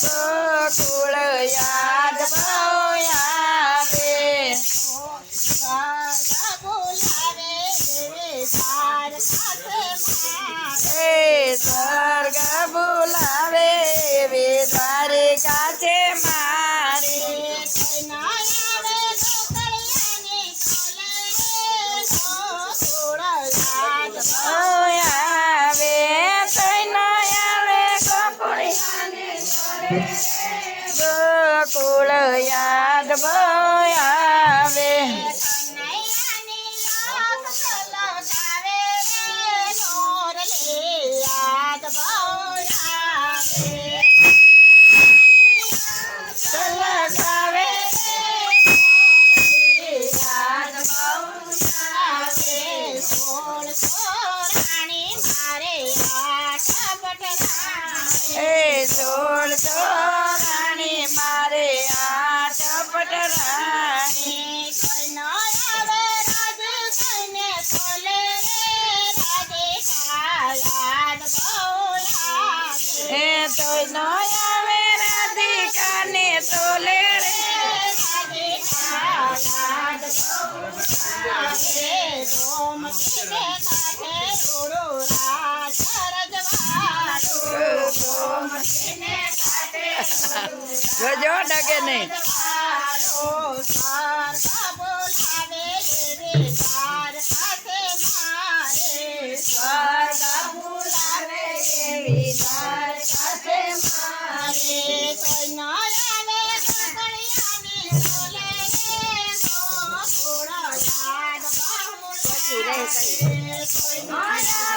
ગોકુળ યાદ બહુ આવે સ્વર્ગ બોલાવે એવી દ્વારિકા છે મારી આવે ગોકુળ યાદ બહુ આવે સોળ ચોરાણી મારે આઠ પટરાણી એ તો ન આવે રાધિકાને તોલે રે જોજો ડગે નહીં પછી